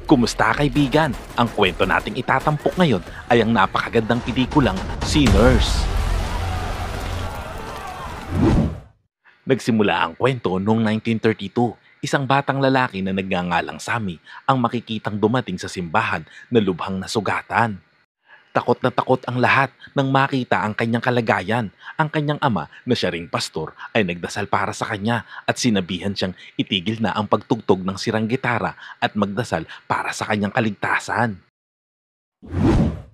Kumusta kaibigan? Ang kwento nating itatampok ngayon ay ang napakagandang pelikulang Sinners. Nagsimula ang kwento noong 1932. Isang batang lalaki na nagngangalang Sammy ang makikitang dumating sa simbahan na lubhang nasugatan. Takot na takot ang lahat nang makita ang kanyang kalagayan. Ang kanyang ama na siya ring pastor ay nagdasal para sa kanya at sinabihan siyang itigil na ang pagtugtog ng sirang gitara at magdasal para sa kanyang kaligtasan.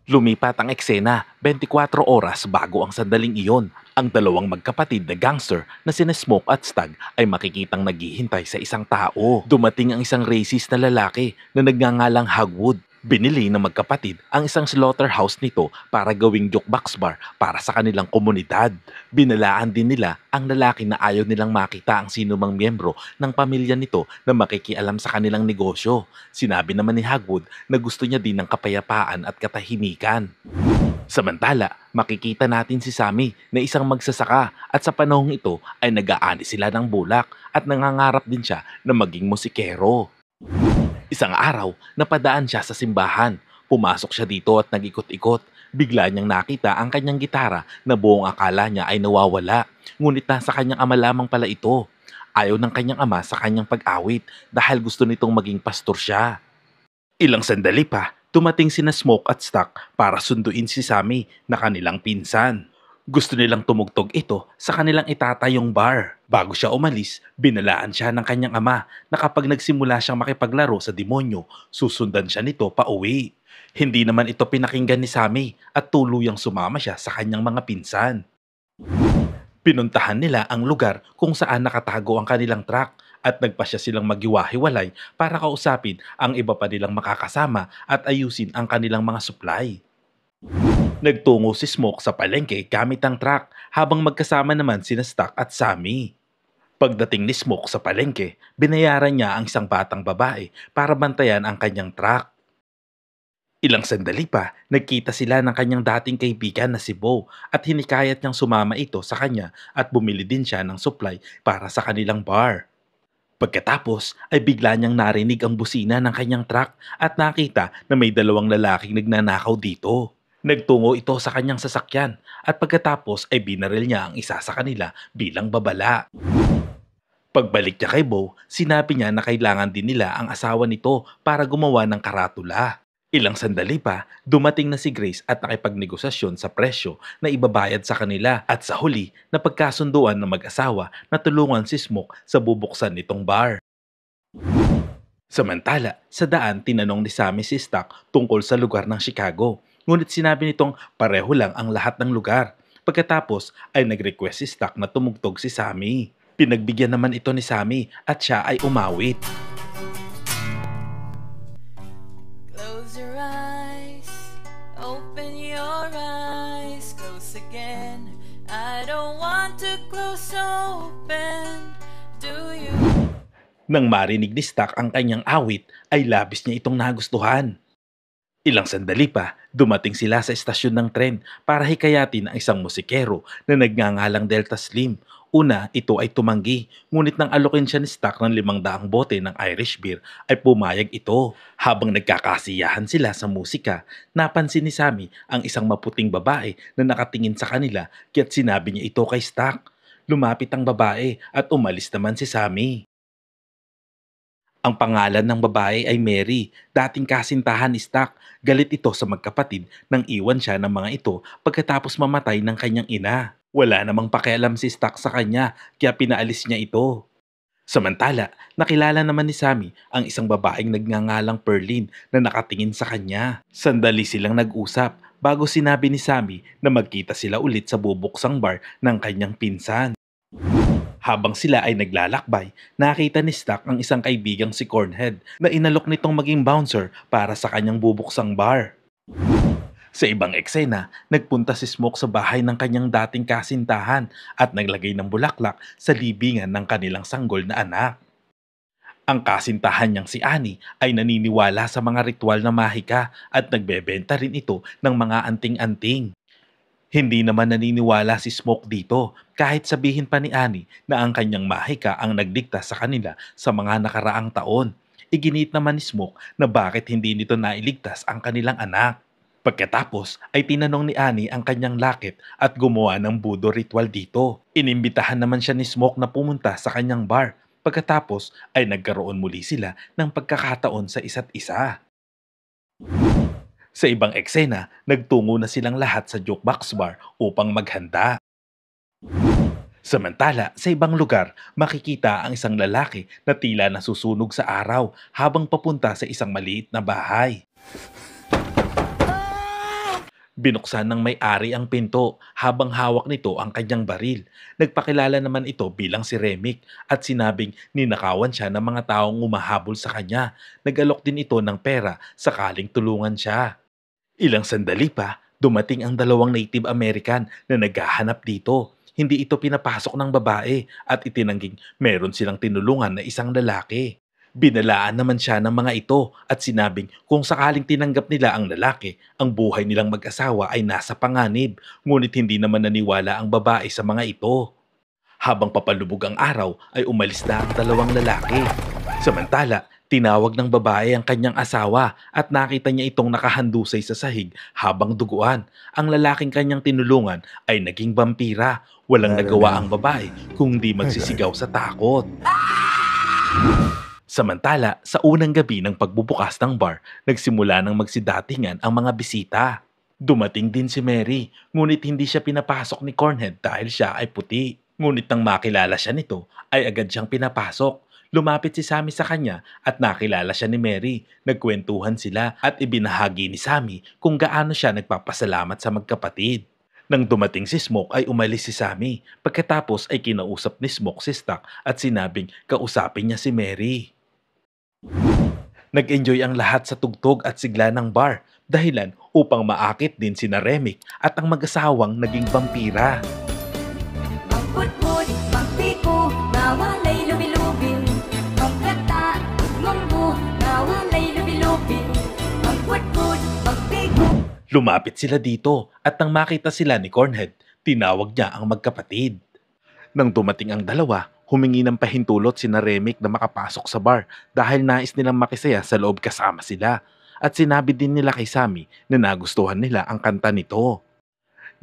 Lumipat ang eksena, 24 oras bago ang sandaling iyon. Ang dalawang magkapatid na gangster na sina Smoke at Stag ay makikitang naghihintay sa isang tao. Dumating ang isang racist na lalaki na nagngangalang Hagwood. Binili ng magkapatid ang isang slaughterhouse nito para gawing jukebox bar para sa kanilang komunidad. Binalaan din nila ang lalaki na ayaw nilang makita ang sinumang miyembro ng pamilya nito na makikialam sa kanilang negosyo. Sinabi naman ni Hagwood na gusto niya din ng kapayapaan at katahimikan. Samantala, makikita natin si Sammy na isang magsasaka at sa panahong ito ay nag-aani sila ng bulak at nangangarap din siya na maging musikero. Isang araw, napadaan siya sa simbahan. Pumasok siya dito at nag-ikot-ikot. Bigla niyang nakita ang kanyang gitara na buong akala niya ay nawawala. Ngunit nasa kanyang ama lamang pala ito. Ayaw ng kanyang ama sa kanyang pag-awit dahil gusto nitong maging pastor siya. Ilang sandali pa, dumating sina Smoke at Stack para sunduin si Sammy na kanilang pinsan. Gusto nilang tumugtog ito sa kanilang itatayong bar. Bago siya umalis, binalaan siya ng kanyang ama na kapag nagsimula siyang makipaglaro sa demonyo, susundan siya nito pa uwi. Hindi naman ito pinakinggan ni Sammy at tuluyang sumama siya sa kanyang mga pinsan. Pinuntahan nila ang lugar kung saan nakatago ang kanilang truck at nagpasya silang maghiwa-hiwalay para kausapin ang iba pa nilang makakasama at ayusin ang kanilang mga supply. Nagtungo si Smoke sa palengke gamit ang truck habang magkasama naman sina Stack at Sammy. Pagdating ni Smoke sa palengke, binayaran niya ang isang batang babae para bantayan ang kanyang truck. Ilang sandali pa, nagkita sila ng kanyang dating kaibigan na si Bo at hinikayat niyang sumama ito sa kanya at bumili din siya ng supply para sa kanilang bar. Pagkatapos ay bigla niyang narinig ang busina ng kanyang truck at nakita na may dalawang lalaking nagnanakaw dito. Nagtungo ito sa kanyang sasakyan at pagkatapos ay binaril niya ang isa sa kanila bilang babala. Pagbalik niya kay Bo, sinabi niya na kailangan din nila ang asawa nito para gumawa ng karatula. Ilang sandali pa, dumating na si Grace at nakipagnegosasyon sa presyo na ibabayad sa kanila at sa huli, napagkasunduan ng mag-asawa na tulungan si Smoke sa bubuksan nitong bar. Samantala, sa daan tinanong ni Sammy si Stack tungkol sa lugar ng Chicago. Ngunit sinabi nitong pareho lang ang lahat ng lugar. Pagkatapos ay nag-request si Stack na tumugtog si Sammy. Pinagbigyan naman ito ni Sammy at siya ay umawit. Close your eyes, open your eyes, close again. I don't want to close open, do you? Nang marinig ni Stack ang kanyang awit, ay labis niya itong nagustuhan. Ilang sandali pa, dumating sila sa estasyon ng tren para hikayatin ang isang musikero na nagngangalang Delta Slim. Una, ito ay tumanggi, ngunit nang alokin siya ni Stack ng 500 bote ng Irish beer, ay pumayag ito. Habang nagkakasiyahan sila sa musika, napansin ni Sammy ang isang maputing babae na nakatingin sa kanila kaya't sinabi niya ito kay Stack. Lumapit ang babae at umalis naman si Sammy. Ang pangalan ng babae ay Mary, dating kasintahan ni Stack. Galit ito sa magkapatid nang iwan siya ng mga ito pagkatapos mamatay ng kanyang ina. Wala namang pakialam si Stack sa kanya kaya pinaalis niya ito. Samantala, nakilala naman ni Sammy ang isang babaeng nagngangalang Perlin na nakatingin sa kanya. Sandali silang nag-usap bago sinabi ni Sammy na magkita sila ulit sa bubuksang bar ng kanyang pinsan. Habang sila ay naglalakbay, nakita ni Stack ang isang kaibigang si Cornhead na inalok nitong maging bouncer para sa kanyang bubuksang bar. Sa ibang eksena, nagpunta si Smoke sa bahay ng kanyang dating kasintahan at naglagay ng bulaklak sa libingan ng kanilang sanggol na anak. Ang kasintahan niyang si Annie ay naniniwala sa mga ritual na mahika at nagbebenta rin ito ng mga anting-anting. Hindi naman naniniwala si Smoke dito kahit sabihin pa ni Annie na ang kanyang mahika ang nagdikta sa kanila sa mga nakaraang taon. iginit naman ni Smoke na bakit hindi nito nailigtas ang kanilang anak. Pagkatapos ay tinanong ni Annie ang kanyang lakit at gumawa ng voodoo ritual dito. Inimbitahan naman siya ni Smoke na pumunta sa kanyang bar. Pagkatapos ay nagkaroon muli sila ng pagkakataon sa isa't isa. Sa ibang eksena, nagtungo na silang lahat sa jukebox bar upang maghanda. Samantala, sa ibang lugar, makikita ang isang lalaki na tila nasusunog sa araw habang papunta sa isang maliit na bahay. Binuksan ng may-ari ang pinto habang hawak nito ang kanyang baril. Nagpakilala naman ito bilang si Remick at sinabing ninakawan siya ng mga taong umahabol sa kanya. Nag-alok din ito ng pera sakaling tulungan siya. Ilang sandali pa, dumating ang 2 Native American na naghahanap dito. Hindi ito pinapasok ng babae at itinangging meron silang tinulungan na isang lalaki. Binalaan naman siya ng mga ito at sinabing kung sakaling tinanggap nila ang lalaki, ang buhay nilang mag-asawa ay nasa panganib, ngunit hindi naman naniwala ang babae sa mga ito. Habang papalubog ang araw ay umalis na ang 2 lalaki. Samantala, tinawag ng babae ang kanyang asawa at nakita niya itong nakahandusay sa sahig habang duguan. Ang lalaking kanyang tinulungan ay naging vampira. Walang nagawa ang babae kung di magsisigaw sa takot. Samantala, sa unang gabi ng pagbubukas ng bar, nagsimula ng magsidatingan ang mga bisita. Dumating din si Mary, ngunit hindi siya pinapasok ni Cornhead dahil siya ay puti. Ngunit nang makilala siya nito, ay agad siyang pinapasok. Lumapit si Sammy sa kanya at nakilala siya ni Mary. Nagkwentuhan sila at ibinahagi ni Sammy kung gaano siya nagpapasalamat sa magkapatid. Nang dumating si Smoke ay umalis si Sammy. Pagkatapos ay kinausap ni Smoke si Stack at sinabing kausapin niya si Mary. Nag-enjoy ang lahat sa tugtog at sigla ng bar, dahilan upang maakit din sina Remick at ang mag-asawang naging vampira. Magputput, magpiko, nawalay lubi-lubin. Magkata, magmambo, nawalay lubi-lubin. Magputput, magpiko. Lumapit sila dito at nang makita sila ni Cornhead, tinawag niya ang magkapatid. Nang dumating ang dalawa, humingi ng pahintulot sina Remick na makapasok sa bar dahil nais nilang makisaya sa loob kasama sila. At sinabi din nila kay Sammy na nagustuhan nila ang kanta nito.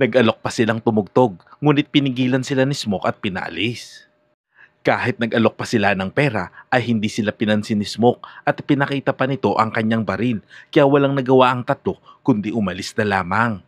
Nag-alok pa silang tumugtog, ngunit pinigilan sila ni Smoke at pinaalis. Kahit nag-alok pa sila ng pera, ay hindi sila pinansin ni Smoke at pinakita pa nito ang kanyang baril, kaya walang nagawa ang tatlo kundi umalis na lamang.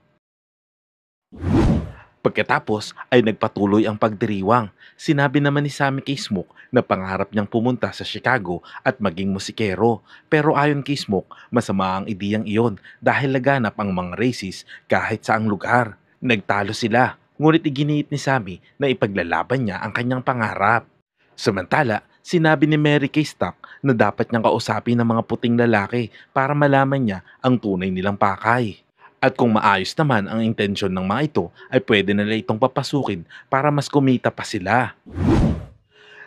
Pagkatapos ay nagpatuloy ang pagdiriwang. Sinabi naman ni Sammy kay Smoke na pangarap niyang pumunta sa Chicago at maging musikero. Pero ayon kay Smoke, masama ang ideyang iyon dahil laganap ang mga racist kahit saang lugar. Nagtalo sila, ngunit iginiit ni Sammy na ipaglalaban niya ang kanyang pangarap. Samantala, sinabi ni Mary kay Stack na dapat niyang kausapin ng mga puting lalaki para malaman niya ang tunay nilang pakay. At kung maayos naman ang intensyon ng mga ito, ay pwede nila itong papasukin para mas kumita pa sila.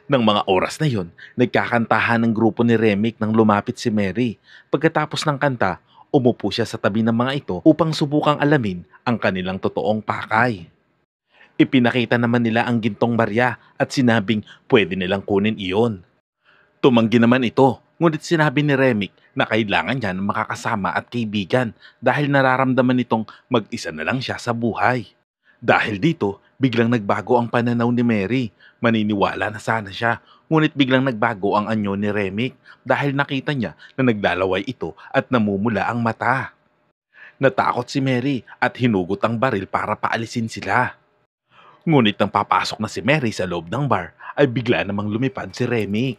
Nang mga oras na yon, nagkakantahan ng grupo ni Remick nang lumapit si Mary. Pagkatapos ng kanta, umupo siya sa tabi ng mga ito upang subukang alamin ang kanilang totoong pakay. Ipinakita naman nila ang gintong barya at sinabing pwede nilang kunin iyon. Tumanggi naman ito, ngunit sinabi ni Remick na kailangan niya ng makakasama at kaibigan dahil nararamdaman nitong mag-isa na lang siya sa buhay. Dahil dito, biglang nagbago ang pananaw ni Mary. Maniniwala na sana siya, ngunit biglang nagbago ang anyo ni Remick dahil nakita niya na naglalaway ito at namumula ang mata. Natakot si Mary at hinugot ang baril para paalisin sila. Ngunit nang papasok na si Mary sa loob ng bar, ay bigla namang lumipad si Remick.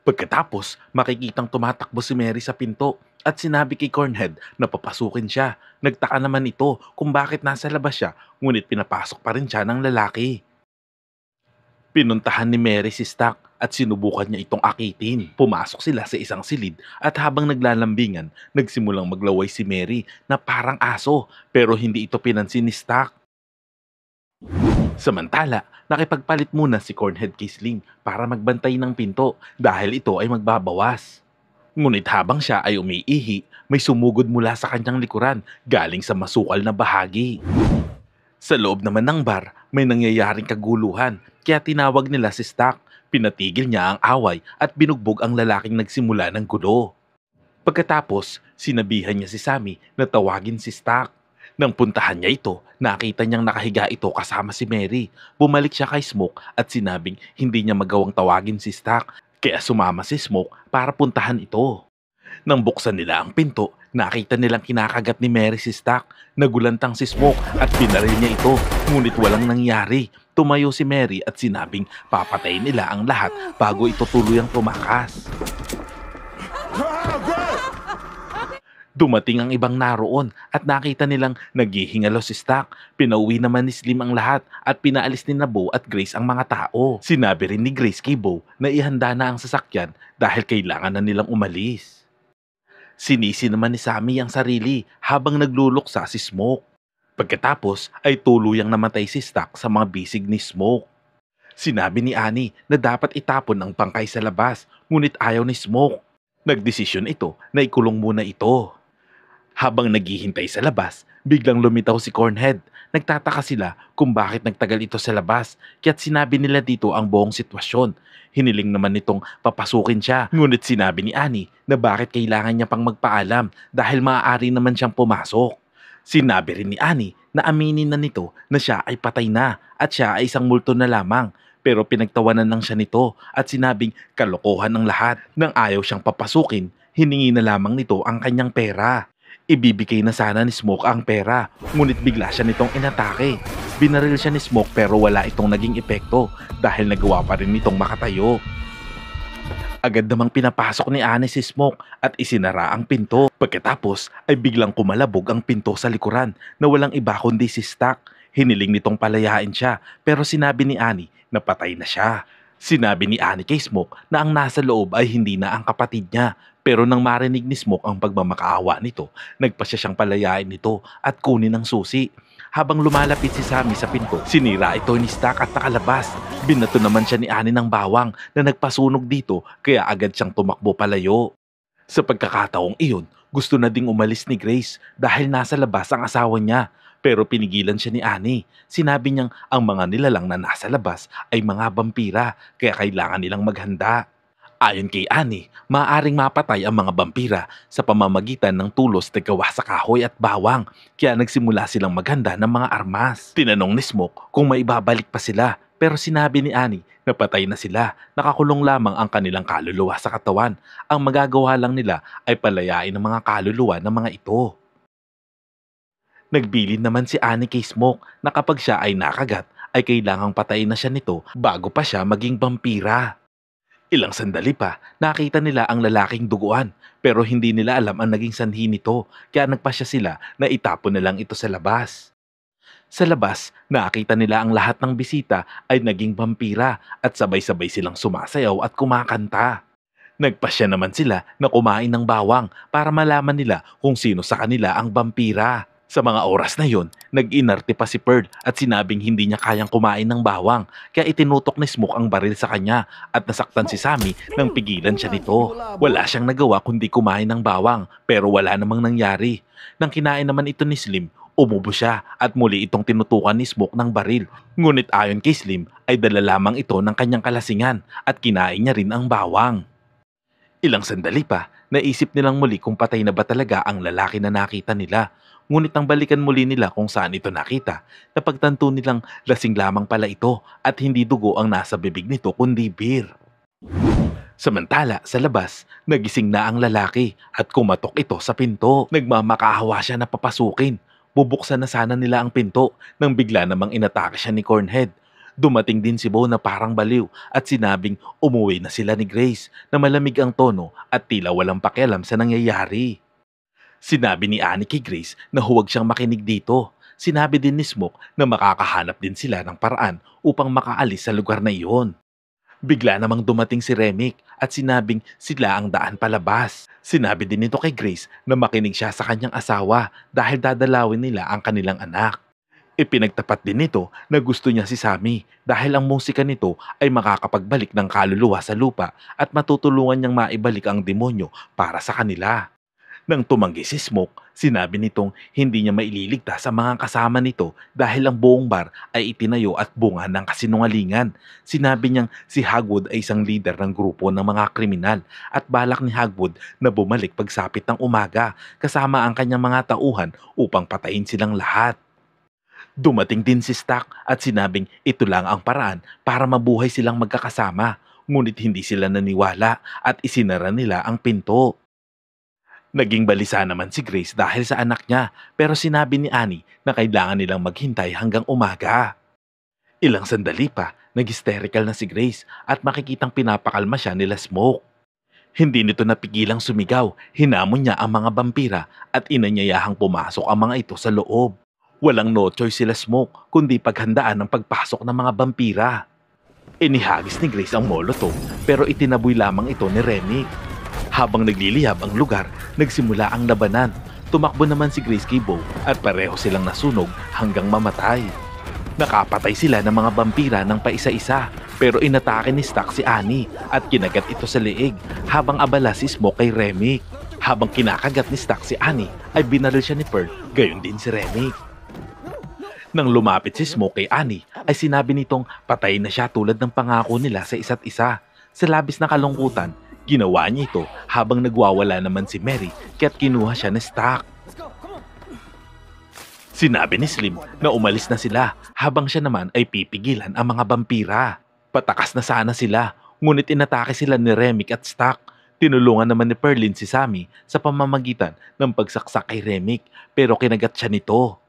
Pagkatapos, makikitang tumatakbo si Mary sa pinto at sinabi kay Cornhead na papasukin siya. Nagtaka naman ito kung bakit nasa labas siya, ngunit pinapasok pa rin siya ng lalaki. Pinuntahan ni Mary si Stack at sinubukan niya itong akitin. Pumasok sila sa isang silid at habang naglalambingan, nagsimulang maglaway si Mary na parang aso pero hindi ito pinansin ni Stack. Samantala, nakipagpalit muna si Cornhead kay Slim para magbantay ng pinto dahil ito ay magbabawas. Ngunit habang siya ay umiihi, may sumugod mula sa kanyang likuran galing sa masukal na bahagi. Sa loob naman ng bar, may nangyayaring kaguluhan kaya tinawag nila si Stack Pinatigil niya ang away at binugbog ang lalaking nagsimula ng gulo. Pagkatapos, sinabihan niya si Sammy na tawagin si Stack. Nang puntahan niya ito, nakita niyang nakahiga ito kasama si Mary. Bumalik siya kay Smoke at sinabing hindi niya magawang tawagin si Stack, kaya sumama si Smoke para puntahan ito. Nang buksan nila ang pinto, nakita nilang kinakagat ni Mary si Stack. Nagulantang si Smoke at binaril niya ito, ngunit walang nangyari. Tumayo si Mary at sinabing papatayin nila ang lahat bago ito tuluyang tumakas. Dumating ang ibang naroon at nakita nilang naghihingalo si Stack. Pinauwi naman ni Slim ang lahat at pinaalis ni Bo at Grace ang mga tao. Sinabi rin ni Grace kay Bo na ihanda na ang sasakyan dahil kailangan na nilang umalis. Sinisi naman ni Sammy ang sarili habang nagluluksa si Smoke. Pagkatapos ay tuluyang namatay si Stack sa mga bisig ni Smoke. Sinabi ni Annie na dapat itapon ang bangkay sa labas, ngunit ayaw ni Smoke. Nagdesisyon ito na ikulong muna ito. Habang naghihintay sa labas, biglang lumitaw si Cornhead. Nagtataka sila kung bakit nagtagal ito sa labas, kaya't sinabi nila dito ang buong sitwasyon. Hiniling naman nitong papasukin siya, ngunit sinabi ni Annie na bakit kailangan niya pang magpaalam dahil maaari naman siyang pumasok. Sinabi rin ni Annie na aminin na nito na siya ay patay na at siya ay isang multo na lamang, pero pinagtawanan lang siya nito at sinabing kalokohan ang lahat. Nang ayaw siyang papasukin, hiningi na lamang nito ang kanyang pera. Ibibigay na sana ni Smoke ang pera, ngunit bigla siya nitong inatake. Binaril siya ni Smoke pero wala itong naging epekto dahil nagawa pa rin nitong makatayo. Agad namang pinapasok ni Annie si Smoke at isinara ang pinto. Pagkatapos ay biglang kumalabog ang pinto sa likuran na walang iba kundi si Stack. Hiniling nitong palayain siya pero sinabi ni Annie na patay na siya. Sinabi ni Annie kay Smoke na ang nasa loob ay hindi na ang kapatid niya. Pero nang marinig ni Smoke ang pagmamakaawa nito, nagpasya siyang palayain nito at kunin ang susi. Habang lumalapit si Sammy sa pinto, sinira ito ni Stack at nakalabas. Binato naman siya ni Annie ng bawang na nagpasunog dito kaya agad siyang tumakbo palayo. Sa pagkakataong iyon, gusto na ding umalis ni Grace dahil nasa labas ang asawa niya. Pero pinigilan siya ni Annie. Sinabi niyang ang mga nilalang na nasa labas ay mga vampira kaya kailangan nilang maghanda. Ayon kay Annie, maaaring mapatay ang mga vampira sa pamamagitan ng tulos na gawa sa kahoy at bawang, kaya nagsimula silang maghanda ng mga armas. Tinanong ni Smoke kung may ibabalik pa sila, pero sinabi ni Annie na patay na sila, nakakulong lamang ang kanilang kaluluwa sa katawan. Ang magagawa lang nila ay palayain ang mga kaluluwa ng mga ito. Nagbilin naman si Annie kay Smoke na kapag siya ay nakagat, ay kailangang patayin na siya nito bago pa siya maging vampira. Ilang sandali pa, nakita nila ang lalaking duguan pero hindi nila alam ang naging sanhi nito kaya nagpasya sila na itapon na lang ito sa labas. Sa labas, nakita nila ang lahat ng bisita ay naging vampira at sabay-sabay silang sumasayaw at kumakanta. Nagpasya naman sila na kumain ng bawang para malaman nila kung sino sa kanila ang vampira. Sa mga oras na yon, nag-inarte pa si Pearl at sinabing hindi niya kayang kumain ng bawang kaya itinutok ni Smoke ang baril sa kanya at nasaktan si Sammy nang pigilan siya nito. Wala siyang nagawa kundi kumain ng bawang pero wala namang nangyari. Nang kinain naman ito ni Slim, umubo siya at muli itong tinutukan ni Smoke ng baril. Ngunit ayon kay Slim ay dala lamang ito ng kanyang kalasingan at kinain niya rin ang bawang. Ilang sandali pa, naisip nilang muli kung patay na ba talaga ang lalaki na nakita nila. Ngunit nang balikan muli nila kung saan ito nakita, napagtanto nilang lasing lamang pala ito at hindi dugo ang nasa bibig nito kundi beer. Samantala, sa labas, nagising na ang lalaki at kumatok ito sa pinto. Nagmamakaawa siya na papasukin. Bubuksan na sana nila ang pinto nang bigla namang inatake siya ni Cornhead. Dumating din si Bo na parang baliw at sinabing umuwi na sila ni Grace na malamig ang tono at tila walang pakialam sa nangyayari. Sinabi ni Annie kay Grace na huwag siyang makinig dito. Sinabi din ni Smoke na makakahanap din sila ng paraan upang makaalis sa lugar na iyon. Bigla namang dumating si Remick at sinabing sila ang daan palabas. Sinabi din nito kay Grace na makinig siya sa kanyang asawa dahil dadalawin nila ang kanilang anak. Ipinagtapat din nito na gusto niya si Sammy dahil ang musika nito ay makakapagbalik ng kaluluwa sa lupa at matutulungan niyang maibalik ang demonyo para sa kanila. Nang tumanggi si Smoke, sinabi nitong hindi niya maililigtas ang mga kasama nito dahil ang buong bar ay itinayo at bunga ng kasinungalingan. Sinabi niyang si Hagwood ay isang leader ng grupo ng mga kriminal at balak ni Hagwood na bumalik pagsapit ng umaga kasama ang kanyang mga tauhan upang patayin silang lahat. Dumating din si Stack at sinabing ito lang ang paraan para mabuhay silang magkakasama, ngunit hindi sila naniwala at isinara nila ang pinto. Naging balisa naman si Grace dahil sa anak niya, pero sinabi ni Annie na kailangan nilang maghintay hanggang umaga. Ilang sandali pa, nag-hysterical na si Grace at makikitang pinapakalma siya nila Smoke. Hindi nito napigilang sumigaw, hinamon niya ang mga vampira at inanyayahang pumasok ang mga ito sa loob. Walang no choice sila Smoke kundi paghandaan ang pagpasok ng mga vampira. Inihagis ni Grace ang Molotov pero itinaboy lamang ito ni Remy. Habang naglilihab ang lugar, nagsimula ang labanan. Tumakbo naman si Grace kay Beau at pareho silang nasunog hanggang mamatay. Nakapatay sila ng mga vampira ng paisa-isa pero inatake ni Stack si Annie at kinagat ito sa leeg habang abala si Smoke kay Remy. Habang kinakagat ni Stack si Annie ay binaril siya ni Pearl, gayon din si Remy. Nang lumapit si Smoke kay Annie ay sinabi nitong patay na siya tulad ng pangako nila sa isa't isa. Sa labis na kalungkutan, ginawa niya ito habang nagwawala naman si Mary kaya't kinuha siya ni Stack. Sinabi ni Slim na umalis na sila habang siya naman ay pipigilan ang mga vampira. Patakas na sana sila, ngunit inatake sila ni Remick at Stack. Tinulungan naman ni Perlin si Sammy sa pamamagitan ng pagsaksak kay Remick pero kinagat siya nito.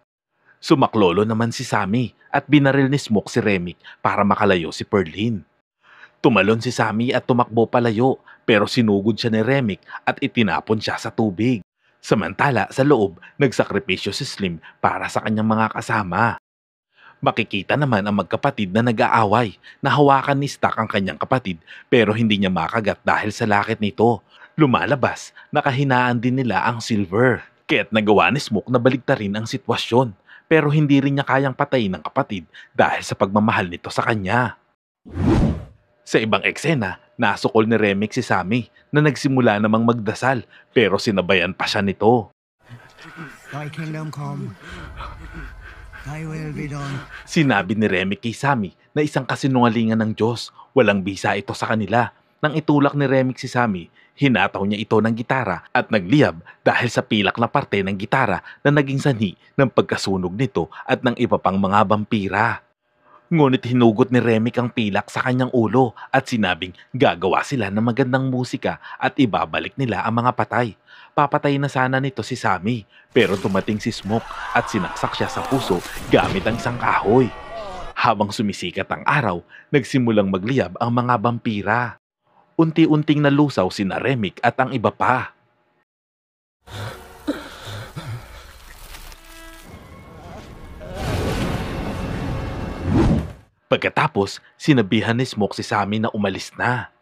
Sumaklolo naman si Sammy at binaril ni Smoke si Remick para makalayo si Perlin. Tumalon si Sammy at tumakbo palayo pero sinugod siya ni Remick at itinapon siya sa tubig. Samantala sa loob, nagsakripisyo si Slim para sa kanyang mga kasama. Makikita naman ang magkapatid na nag-aaway. Nahawakan ni Stack ang kanyang kapatid pero hindi niya makagat dahil sa lakit nito. Lumalabas, nakahinaan din nila ang Silver. Kaya't nagawa ni Smoke na baligtarin ang sitwasyon pero hindi rin niya kayang patayin ang kapatid dahil sa pagmamahal nito sa kanya. Sa ibang eksena, nasukol ni Remick si Sammy na nagsimula namang magdasal pero sinabayan pa siya nito. Thy kingdom come. Thy will be done. Sinabi ni Remick kay Sammy na isang kasinungalingan ng Diyos. Walang bisa ito sa kanila. Nang itulak ni Remick si Sammy, hinataw niya ito ng gitara at nagliyab dahil sa pilak na parte ng gitara na naging sanhi ng pagkasunog nito at ng iba pang mga vampira. Ngunit hinugot ni Remick ang pilak sa kanyang ulo at sinabing gagawa sila ng magandang musika at ibabalik nila ang mga patay. Papatay na sana nito si Sammy pero dumating si Smoke at sinaksak siya sa puso gamit ang isang kahoy. Habang sumisikat ang araw, nagsimulang magliyab ang mga vampira. Unti-unting nalusaw sina Remick at ang iba pa. Pagkatapos, sinabihan ni Smoke si Sammy na umalis na.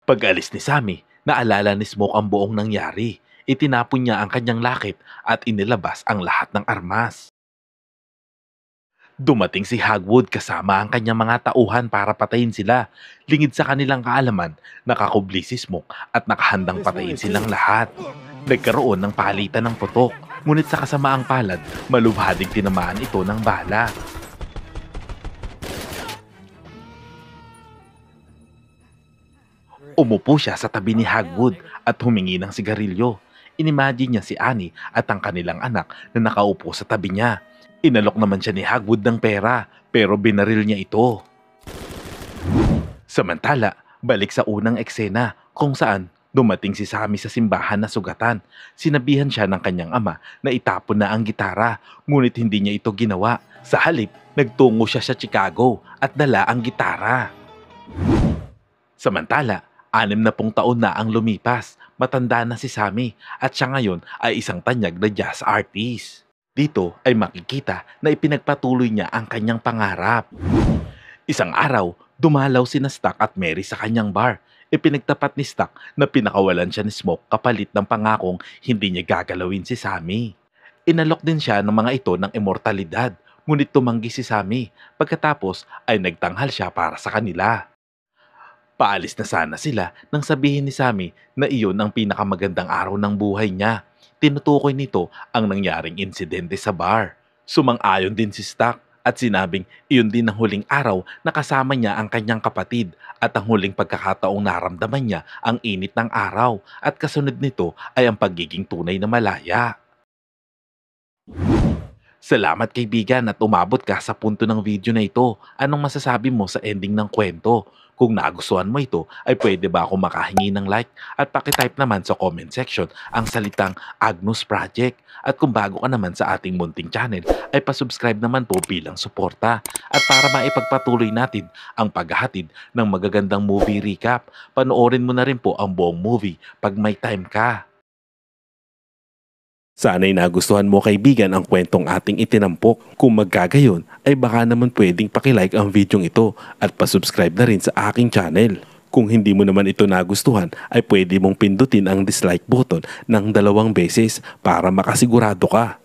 Pag-alis ni Sammy, naalala ni Smoke ang buong nangyari. Itinapon niya ang kanyang lakit at inilabas ang lahat ng armas. Dumating si Hagwood kasama ang kanyang mga tauhan para patayin sila. Lingid sa kanilang kaalaman, nakakubli si Smoke at nakahandang patayin silang lahat. Nagkaroon ng palitan ng putok, ngunit sa kasamaang palad, malubhadig tinamaan ito ng bala. Umupo siya sa tabi ni Hagwood at humingi ng sigarilyo. Inimagine niya si Annie at ang kanilang anak na nakaupo sa tabi niya. Inalok naman siya ni Hagwood ng pera pero binaril niya ito. Samantala, balik sa unang eksena kung saan dumating si Sammy sa simbahan na sugatan. Sinabihan siya ng kanyang ama na itapon na ang gitara ngunit hindi niya ito ginawa. Sa halip, nagtungo siya sa Chicago at dala ang gitara. Samantala, 60 taon na ang lumipas, matanda na si Sammy at siya ngayon ay isang tanyag na jazz artist. Dito ay makikita na ipinagpatuloy niya ang kanyang pangarap. Isang araw, dumalaw sina Stack at Mary sa kanyang bar. Ipinagtapat ni Stack na pinakawalan siya ni Smoke kapalit ng pangakong hindi niya gagalawin si Sammy. Inalok din siya ng mga ito ng immortalidad, ngunit tumanggi si Sammy. Pagkatapos ay nagtanghal siya para sa kanila. Paalis na sana sila nang sabihin ni Sammy na iyon ang pinakamagandang araw ng buhay niya. Tinutukoy nito ang nangyaring insidente sa bar. Sumang-ayon din si Stack at sinabing iyon din ang huling araw na kasama niya ang kanyang kapatid at ang huling pagkakataong naramdaman niya ang init ng araw at kasunod nito ay ang pagiging tunay na malaya. Salamat kaibigan at umabot ka sa punto ng video na ito. Anong masasabi mo sa ending ng kwento? Kung nagustuhan mo ito, ay pwede ba ako makahingi ng like? At pakitype naman sa comment section ang salitang Agnus Project. At kung bago ka naman sa ating munting channel, ay pasubscribe naman po bilang suporta. At para maipagpatuloy natin ang paghahatid ng magagandang movie recap, panoorin mo na rin po ang buong movie pag may time ka. Sana'y nagustuhan mo kaibigan ang kwentong ating itinampok. Kung magkagayon ay baka naman pwedeng pakilike ang videong ito at pasubscribe na rin sa aking channel. Kung hindi mo naman ito nagustuhan ay pwede mong pindutin ang dislike button ng 2 beses para makasigurado ka.